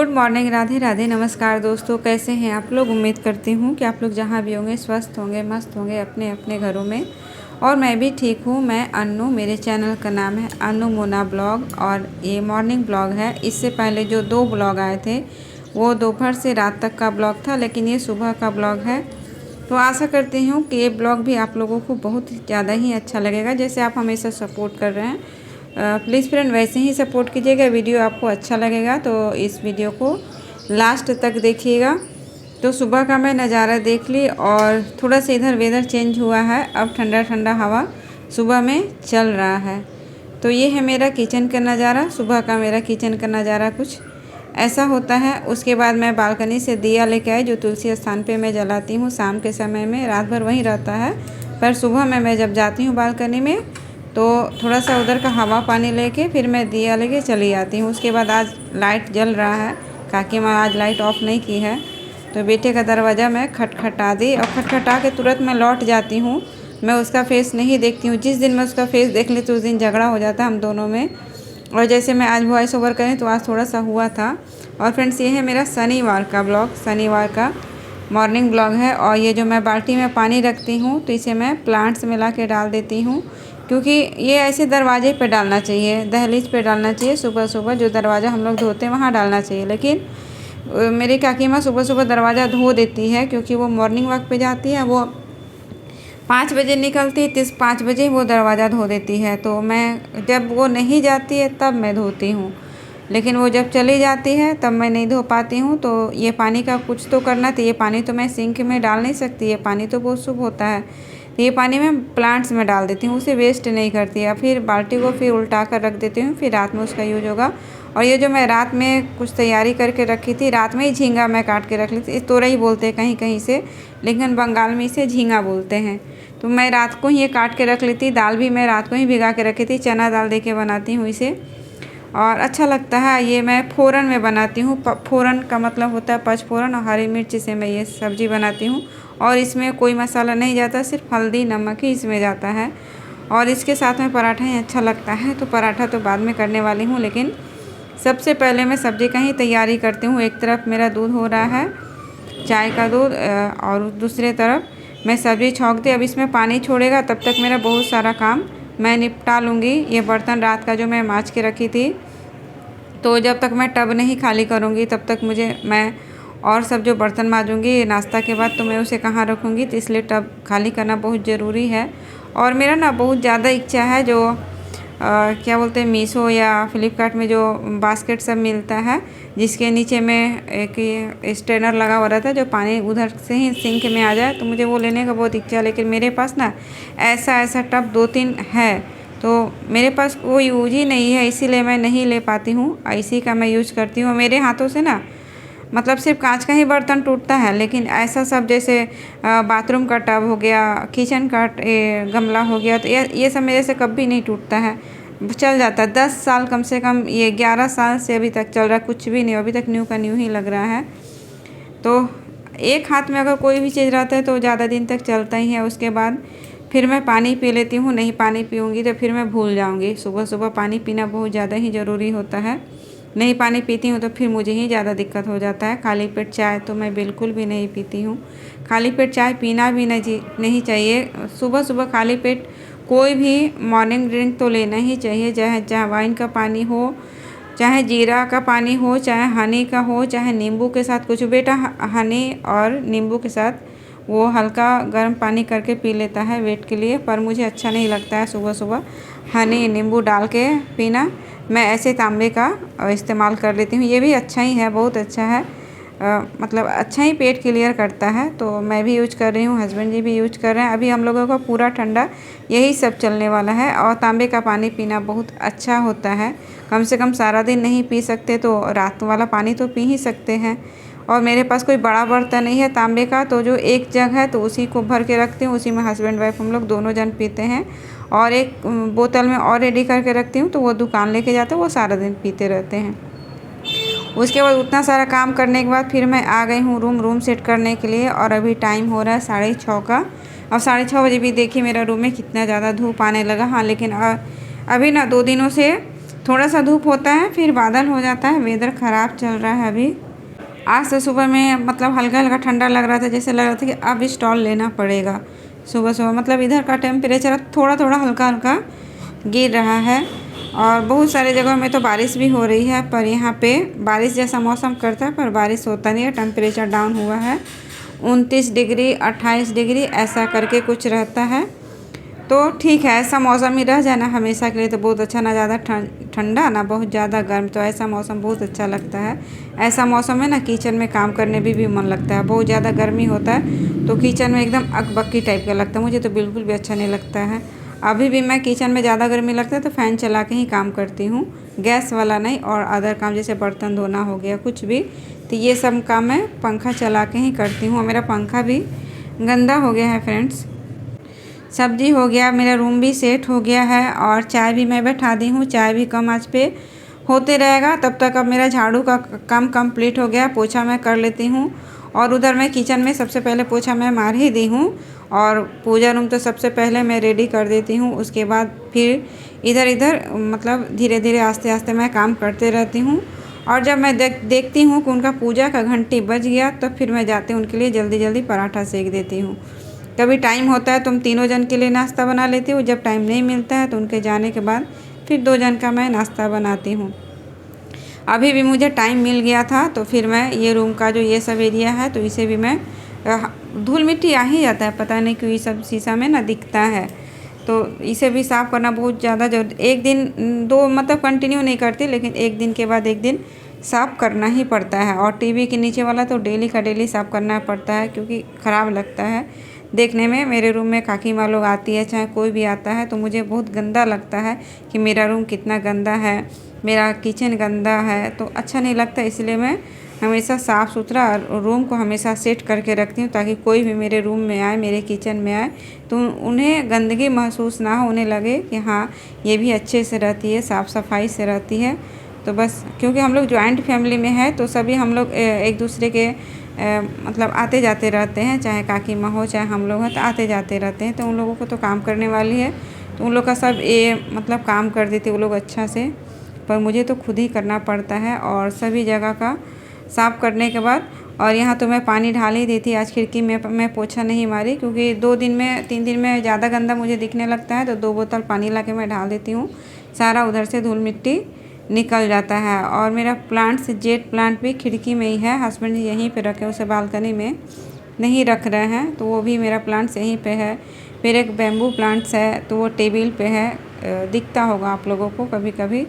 Good morning, Radhe Radhe, नमस्कार दोस्तों। कैसे हैं आप लोग? उम्मीद करती हूँ कि आप लोग जहाँ भी होंगे स्वस्थ होंगे, मस्त होंगे अपने अपने घरों में। और मैं भी ठीक हूँ। मैं अन्नू, मेरे चैनल का नाम है अन्नू मोना ब्लॉग और ये मॉर्निंग ब्लॉग है। इससे पहले जो 2 ब्लॉग आए थे वो दोपहर से रात तक का ब्लॉग था, लेकिन ये सुबह का ब्लॉग है। तो आशा करती हूँ कि ये ब्लॉग भी आप लोगों को बहुत ज़्यादा ही अच्छा लगेगा, जैसे आप हमेशा सपोर्ट कर रहे हैं। प्लीज़ फ्रेंड वैसे ही सपोर्ट कीजिएगा। वीडियो आपको अच्छा लगेगा तो इस वीडियो को लास्ट तक देखिएगा। तो सुबह का मैं नज़ारा देख ली और थोड़ा सा इधर वेदर चेंज हुआ है, अब ठंडा ठंडा हवा सुबह में चल रहा है। तो ये है मेरा किचन का नज़ारा। सुबह का मेरा किचन का नज़ारा कुछ ऐसा होता है। उसके बाद मैं बालकनी से दिया लेके आई, जो तुलसी स्थान पे मैं जलाती हूँ शाम के समय में। रात भर वहीं रहता है, पर सुबह में मैं जब जाती हूँ बालकनी में तो थोड़ा सा उधर का हवा पानी लेके फिर मैं दिया लेके चली आती हूँ। उसके बाद आज लाइट जल रहा है, काकी माँ आज लाइट ऑफ नहीं की है, तो बेटे का दरवाज़ा मैं खटखटा दी और खटखटा के तुरंत मैं लौट जाती हूँ। मैं उसका फेस नहीं देखती हूँ। जिस दिन मैं उसका फेस देख लेती हूँ उस दिन झगड़ा हो जाता है हम दोनों में। और जैसे मैं आज वॉइस ओवर करें तो आज थोड़ा सा हुआ था। और फ्रेंड्स ये है मेरा शनिवार का ब्लॉग, शनिवार का मॉर्निंग ब्लॉग है। और ये जो मैं बाल्टी में पानी रखती हूँ तो इसे मैं प्लांट्स में ला के डाल देती हूँ, क्योंकि ये ऐसे दरवाजे पे डालना चाहिए, दहलीज पे डालना चाहिए। सुबह सुबह जो दरवाज़ा हम लोग धोते हैं वहाँ डालना चाहिए, लेकिन मेरी काकी माँ सुबह सुबह दरवाज़ा धो देती है, क्योंकि वो मॉर्निंग वॉक पे जाती है। वो 5 बजे निकलती है, 5 बजे वो दरवाज़ा धो देती है। तो मैं जब वो नहीं जाती है तब मैं धोती हूँ, लेकिन वो जब चली जाती है तब मैं नहीं धो पाती हूँ। तो ये पानी का कुछ तो करना था। ये पानी तो मैं सिंक में डाल नहीं सकती, ये पानी तो बहुत शुभ होता है। तो ये पानी मैं प्लांट्स में डाल देती हूँ, उसे वेस्ट नहीं करती है। फिर बाल्टी को फिर उल्टा कर रख देती हूँ, फिर रात में उसका यूज होगा। और ये जो मैं रात में कुछ तैयारी करके रखी थी, रात में ही झींगा मैं काट के रख ली थी। तोरई बोलते हैं कहीं कहीं से, लेकिन बंगाल में इसे झींगा बोलते हैं। तो मैं रात को ही ये काट के रख ली थी। दाल भी मैं रात को ही भिगा के रखी थी, चना दाल दे के बनाती हूँ इसे, और अच्छा लगता है। ये मैं फ़ोरन में बनाती हूँ। फ़ोरन का मतलब होता है पचफोरन, और हरी मिर्च से मैं ये सब्ज़ी बनाती हूँ। और इसमें कोई मसाला नहीं जाता, सिर्फ हल्दी नमक ही इसमें जाता है। और इसके साथ में पराठा ही अच्छा लगता है। तो पराठा तो बाद में करने वाली हूँ, लेकिन सबसे पहले मैं सब्ज़ी का ही तैयारी करती हूँ। एक तरफ मेरा दूध हो रहा है, चाय का दूध, और दूसरे तरफ मैं सब्ज़ी छौंक दी। अब इसमें पानी छोड़ेगा, तब तक मेरा बहुत सारा काम मैं निपटा लूँगी। ये बर्तन रात का जो मैं माँज के रखी थी, तो जब तक मैं टब नहीं खाली करूँगी तब तक मैं और सब जो बर्तन मांजूँगी नाश्ता के बाद, तो मैं उसे कहाँ रखूँगी। तो इसलिए टब खाली करना बहुत ज़रूरी है। और मेरा ना बहुत ज़्यादा इच्छा है, जो क्या बोलते हैं, मीशो या फ्लिपकार्ट में जो बास्केट सब मिलता है, जिसके नीचे में एक स्ट्रेनर लगा हुआ रहता है, जो पानी उधर से ही सिंक में आ जाए, तो मुझे वो लेने का बहुत इच्छा है। लेकिन मेरे पास ना ऐसा टब 2-3 है, तो मेरे पास वो यूज ही नहीं है, इसीलिए मैं नहीं ले पाती हूँ। इसी का मैं यूज करती हूँ। मेरे हाथों से ना मतलब सिर्फ कांच का ही बर्तन टूटता है, लेकिन ऐसा सब जैसे बाथरूम का टब हो गया, किचन का गमला हो गया, तो ये सब मेरे से कभी नहीं टूटता है, चल जाता है। 10 साल कम से कम, ये 11 साल से अभी तक चल रहा है, कुछ भी नहीं, अभी तक न्यू का न्यू ही लग रहा है। तो एक हाथ में अगर कोई भी चीज़ रहता है तो ज़्यादा दिन तक चलता ही है। उसके बाद फिर मैं पानी पी लेती हूँ। नहीं पानी पीऊँगी तो फिर मैं भूल जाऊँगी। सुबह सुबह पानी पीना बहुत ज़्यादा ही ज़रूरी होता है। नहीं पानी पीती हूँ तो फिर मुझे ही ज़्यादा दिक्कत हो जाता है। खाली पेट चाय तो मैं बिल्कुल भी नहीं पीती हूँ। खाली पेट चाय पीना भी नहीं चाहिए। सुबह सुबह खाली पेट कोई भी मॉर्निंग ड्रिंक तो लेना ही चाहिए, चाहे वाइन का पानी हो, चाहे जीरा का पानी हो, चाहे हनी का हो, चाहे नींबू के साथ कुछ। बेटा हनी और नींबू के साथ वो हल्का गर्म पानी करके पी लेता है वेट के लिए, पर मुझे अच्छा नहीं लगता है सुबह सुबह हनी नींबू डाल के पीना। मैं ऐसे तांबे का इस्तेमाल कर लेती हूँ। ये भी अच्छा ही है, बहुत अच्छा है। मतलब अच्छा ही पेट क्लियर करता है। तो मैं भी यूज कर रही हूँ, हस्बैंड जी भी यूज कर रहे हैं। अभी हम लोगों का पूरा ठंडा यही सब चलने वाला है। और तांबे का पानी पीना बहुत अच्छा होता है। कम से कम सारा दिन नहीं पी सकते तो रात वाला पानी तो पी ही सकते हैं। और मेरे पास कोई बड़ा बर्तन नहीं है तांबे का, तो जो एक जग है तो उसी को भर के रखती हूँ। उसी में हस्बैंड वाइफ हम लोग दोनों जन पीते हैं। और एक बोतल में और रेडी करके रखती हूँ, तो वो दुकान लेके जाते हैं, वो सारा दिन पीते रहते हैं। उसके बाद उतना सारा काम करने के बाद फिर मैं आ गई हूँ रूम सेट करने के लिए। और अभी टाइम हो रहा है 6:30 का। और 6:30 बजे भी देखिए मेरा रूम में कितना ज़्यादा धूप आने लगा। हाँ, लेकिन अभी ना 2 दिनों से थोड़ा सा धूप होता है फिर बादल हो जाता है। वेदर ख़राब चल रहा है अभी। आज से सुबह में मतलब हल्का हल्का ठंडा लग रहा था, जैसे लग रहा था कि अब स्टॉल लेना पड़ेगा। सुबह सुबह मतलब इधर का टेम्परेचर थोड़ा थोड़ा हल्का हल्का गिर रहा है और बहुत सारे जगहों में तो बारिश भी हो रही है, पर यहाँ पे बारिश जैसा मौसम करता है पर बारिश होता नहीं है। टेम्परेचर डाउन हुआ है, 29 डिग्री 28 डिग्री ऐसा करके कुछ रहता है। तो ठीक है, ऐसा मौसम ही रह जाना हमेशा के लिए तो बहुत अच्छा, ना ज़्यादा ठंडा ना बहुत ज़्यादा गर्म, तो ऐसा मौसम बहुत अच्छा लगता है। ऐसा मौसम में ना किचन में काम करने भी मन लगता है। बहुत ज़्यादा गर्मी होता है तो किचन में एकदम अकबक्की टाइप का लगता है, मुझे तो बिल्कुल भी अच्छा नहीं लगता है। अभी भी मैं किचन में ज़्यादा गर्मी लगता है तो फ़ैन चला के ही काम करती हूँ, गैस वाला नहीं। और अदर काम जैसे बर्तन धोना हो गया कुछ भी, तो ये सब काम मैं पंखा चला के ही करती हूँ। मेरा पंखा भी गंदा हो गया है फ्रेंड्स। सब्जी हो गया, मेरा रूम भी सेट हो गया है और चाय भी मैं बैठा दी हूँ। चाय भी कम आंच पे होते रहेगा तब तक। अब मेरा झाड़ू का काम कंप्लीट हो गया, पोछा मैं कर लेती हूँ। और उधर मैं किचन में सबसे पहले पोछा मैं मार ही दी हूँ और पूजा रूम तो सबसे पहले मैं रेडी कर देती हूँ। उसके बाद फिर इधर इधर मतलब धीरे धीरे आस्ते आस्ते मैं काम करते रहती हूँ। और जब मैं देखती हूँ कि उनका पूजा का घंटी बज गया तो फिर मैं जाते उनके लिए जल्दी जल्दी पराठा सेक देती हूँ। कभी टाइम होता है तो हम तीनों जन के लिए नाश्ता बना लेती हूँ, जब टाइम नहीं मिलता है तो उनके जाने के बाद फिर 2 जन का मैं नाश्ता बनाती हूँ। अभी भी मुझे टाइम मिल गया था तो फिर मैं ये रूम का जो ये सब एरिया है तो इसे भी मैं धूल मिट्टी आ ही जाता है, पता नहीं क्यों ये सब शीशा में ना दिखता है, तो इसे भी साफ़ करना बहुत ज़्यादा जरूरी। एक दिन दो मतलब कंटिन्यू नहीं करती, लेकिन एक दिन के बाद एक दिन साफ़ करना ही पड़ता है। और टीवी के नीचे वाला तो डेली का डेली साफ़ करना पड़ता है क्योंकि ख़राब लगता है देखने में। मेरे रूम में काकी माँ लोग आती है, चाहे कोई भी आता है, तो मुझे बहुत गंदा लगता है कि मेरा रूम कितना गंदा है, मेरा किचन गंदा है, तो अच्छा नहीं लगता। इसलिए मैं हमेशा साफ़ सुथरा रूम को हमेशा सेट करके रखती हूँ ताकि कोई भी मेरे रूम में आए, मेरे किचन में आए तो उन्हें गंदगी महसूस ना हो, उन्हें लगे कि हाँ ये भी अच्छे से रहती है, साफ़ सफाई से रहती है। तो बस क्योंकि हम लोग जॉइंट फैमिली में है तो सभी हम लोग एक दूसरे के मतलब आते जाते रहते हैं, चाहे काकी माँ हो चाहे हम लोग हैं तो आते जाते रहते हैं। तो उन लोगों को तो काम करने वाली है तो उन लोग का सब ये मतलब काम कर देते वो लोग अच्छा से, पर मुझे तो खुद ही करना पड़ता है। और सभी जगह का साफ़ करने के बाद, और यहाँ तो मैं पानी ढाल ही दी थी। आज खिड़की में मैं पोछा नहीं मारी क्योंकि 2 दिन में 3 दिन में ज़्यादा गंदा मुझे दिखने लगता है, तो 2 बोतल पानी ला के मैं ढाल देती हूँ, सारा उधर से धूल मिट्टी निकल जाता है। और मेरा प्लांट्स जेट प्लांट भी खिड़की में ही है, हस्बैंड जी यहीं पे रखे, उसे बालकनी में नहीं रख रहे हैं, तो वो भी मेरा प्लांट्स यहीं पे है। फिर एक बैम्बू प्लांट्स है तो वो टेबल पे है, दिखता होगा आप लोगों को कभी कभी,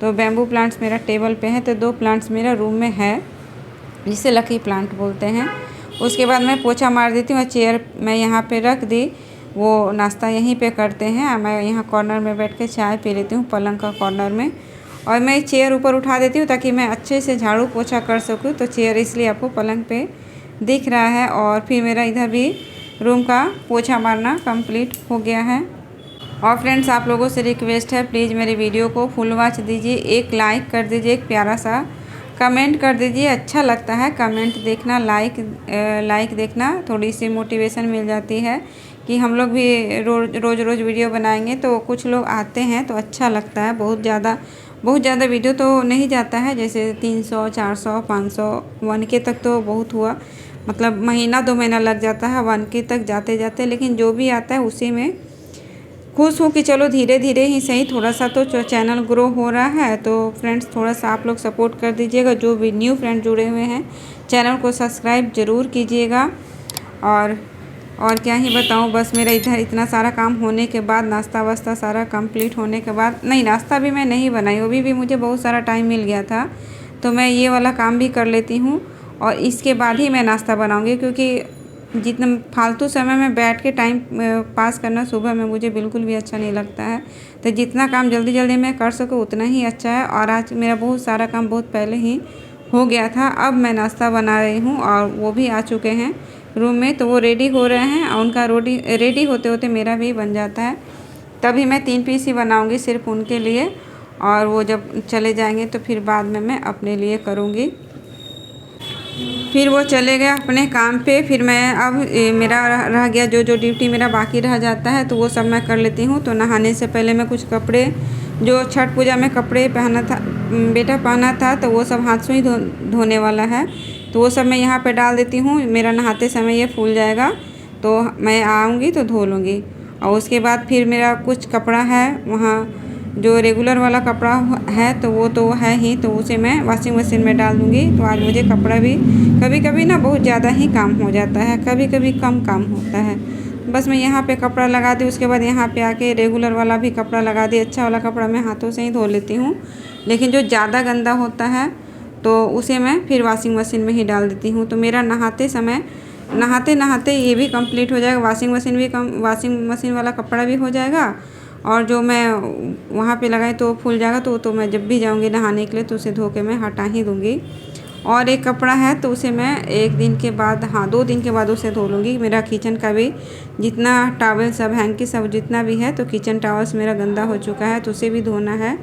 तो बैम्बू प्लांट्स मेरा टेबल पे है। तो 2 प्लांट्स मेरा रूम में है जिसे लकी प्लांट बोलते हैं। उसके बाद मैं पोछा मार देती हूँ, चेयर मैं यहाँ पे रख दी, वो नाश्ता यहीं पे करते हैं। मैं यहाँ कॉर्नर में बैठ के चाय पी लेती हूँ पलंग का कॉर्नर में, और मैं चेयर ऊपर उठा देती हूँ ताकि मैं अच्छे से झाड़ू पोछा कर सकूँ। तो चेयर इसलिए आपको पलंग पे दिख रहा है। और फिर मेरा इधर भी रूम का पोछा मारना कंप्लीट हो गया है। और फ्रेंड्स आप लोगों से रिक्वेस्ट है, प्लीज़ मेरी वीडियो को फुल वॉच दीजिए, एक लाइक कर दीजिए, एक प्यारा सा कमेंट कर दीजिए। अच्छा लगता है कमेंट देखना, लाइक देखना, थोड़ी सी मोटिवेशन मिल जाती है कि हम लोग भी रोज़ वीडियो बनाएंगे। तो कुछ लोग आते हैं तो अच्छा लगता है। बहुत ज़्यादा वीडियो तो नहीं जाता है, जैसे 300 400 500 1K तक तो बहुत हुआ, मतलब महीना 2 महीना लग जाता है 1K तक जाते जाते। लेकिन जो भी आता है उसी में खुश हूँ कि चलो धीरे धीरे ही सही थोड़ा सा तो चैनल ग्रो हो रहा है। तो फ्रेंड्स थोड़ा सा आप लोग सपोर्ट कर दीजिएगा, जो भी न्यू फ्रेंड जुड़े हुए हैं चैनल को सब्सक्राइब ज़रूर कीजिएगा। और क्या ही बताऊँ, बस मेरा इधर इतना सारा काम होने के बाद, नाश्ता वास्ता सारा कंप्लीट होने के बाद, नहीं नाश्ता भी मैं नहीं बनाई, अभी भी मुझे बहुत सारा टाइम मिल गया था तो मैं ये वाला काम भी कर लेती हूँ और इसके बाद ही मैं नाश्ता बनाऊँगी। क्योंकि जितना फालतू समय में बैठ के टाइम पास करना सुबह में मुझे बिल्कुल भी अच्छा नहीं लगता है। तो जितना काम जल्दी जल्दी मैं कर सकूँ उतना ही अच्छा है। और आज मेरा बहुत सारा काम बहुत पहले ही हो गया था। अब मैं नाश्ता बना रही हूँ और वो भी आ चुके हैं रूम में, तो वो रेडी हो रहे हैं और उनका रेडी होते होते मेरा भी बन जाता है। तभी मैं 3 पीस ही बनाऊँगी सिर्फ उनके लिए, और वो जब चले जाएंगे तो फिर बाद में मैं अपने लिए करूँगी। फिर वो चले गए अपने काम पे। फिर मैं अब मेरा रह गया जो ड्यूटी मेरा बाकी रह जाता है तो वो सब मैं कर लेती हूँ। तो नहाने से पहले मैं कुछ कपड़े जो छठ पूजा में कपड़े पहना था, बेटा पहना था, तो वो सब हाथ से ही धोने वाला है, तो वो सब मैं यहाँ पे डाल देती हूँ। मेरा नहाते समय ये फूल जाएगा तो मैं आऊँगी तो धो लूँगी। और उसके बाद फिर मेरा कुछ कपड़ा है वहाँ जो रेगुलर वाला कपड़ा है तो वो तो है ही, तो उसे मैं वॉशिंग मशीन में डाल दूँगी। तो आज मुझे कपड़ा भी कभी कभी ना बहुत ज़्यादा ही काम हो जाता है, कभी कभी कम काम होता है। बस मैं यहाँ पे कपड़ा लगा दी, उसके बाद यहाँ पे आके रेगुलर वाला भी कपड़ा लगा दी। अच्छा वाला कपड़ा मैं हाथों से ही धो लेती हूँ, लेकिन जो ज़्यादा गंदा होता है तो उसे मैं फिर वॉशिंग मशीन में ही डाल देती हूँ। तो मेरा नहाते नहाते ये भी कंप्लीट हो जाएगा, वॉशिंग मशीन वाला कपड़ा भी हो जाएगा, और जो मैं वहाँ पे लगाई तो फूल जाएगा। तो मैं जब भी जाऊँगी नहाने के लिए तो उसे धो के मैं हटा ही दूँगी। और एक कपड़ा है तो उसे मैं 2 दिन के बाद उसे धो लूँगी। मेरा किचन का भी जितना टॉवल सब हैंकी सब जितना भी है तो किचन टॉवल्स मेरा गंदा हो चुका है तो उसे भी धोना है।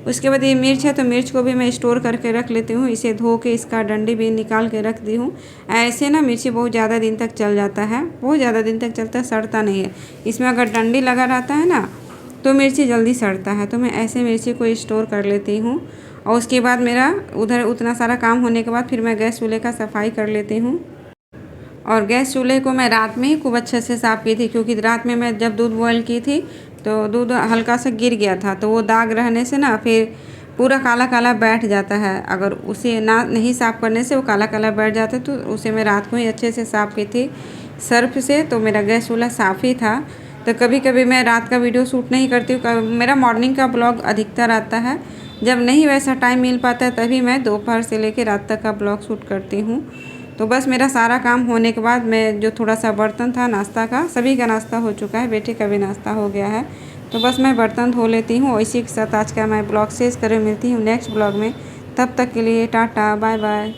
उसके बाद ये मिर्च है तो मिर्च को भी मैं स्टोर करके रख लेती हूँ। इसे धो के इसका डंडी भी निकाल के रख दी हूँ। ऐसे ना मिर्ची बहुत ज़्यादा दिन तक चल जाता है, बहुत ज़्यादा दिन तक चलता है, सड़ता नहीं है। इसमें अगर डंडी लगा रहता है ना तो मिर्ची जल्दी सड़ता है। तो मैं ऐसे मिर्ची को स्टोर कर लेती हूँ। और उसके बाद मेरा उधर उतना सारा काम होने के बाद फिर मैं गैस चूल्हे का सफाई कर लेती हूँ। और गैस चूल्हे को मैं रात में ही खूब अच्छे से साफ़ की थी, क्योंकि रात में मैं जब दूध बॉयल की थी तो दूध हल्का सा गिर गया था, तो वो दाग रहने से ना फिर पूरा काला काला बैठ जाता है। अगर उसे नहीं साफ़ करने से वो काला काला बैठ जाता है, तो उसे मैं रात को ही अच्छे से साफ़ की थी सर्फ से। तो मेरा गैस चूल्हा साफ़ ही था। तो कभी कभी मैं रात का वीडियो शूट नहीं करती हूँ, मेरा मॉर्निंग का ब्लॉग अधिकतर आता है। जब नहीं वैसा टाइम मिल पाता है तभी मैं दोपहर से लेकर रात तक का ब्लॉग शूट करती हूँ। तो बस मेरा सारा काम होने के बाद मैं जो थोड़ा सा बर्तन था नाश्ता का, सभी का नाश्ता हो चुका है, बेटे का भी नाश्ता हो गया है, तो बस मैं बर्तन धो लेती हूँ। इसी के साथ आज का मैं ब्लॉग शेष करें, मिलती हूँ नेक्स्ट ब्लॉग में। तब तक के लिए टाटा बाय बाय।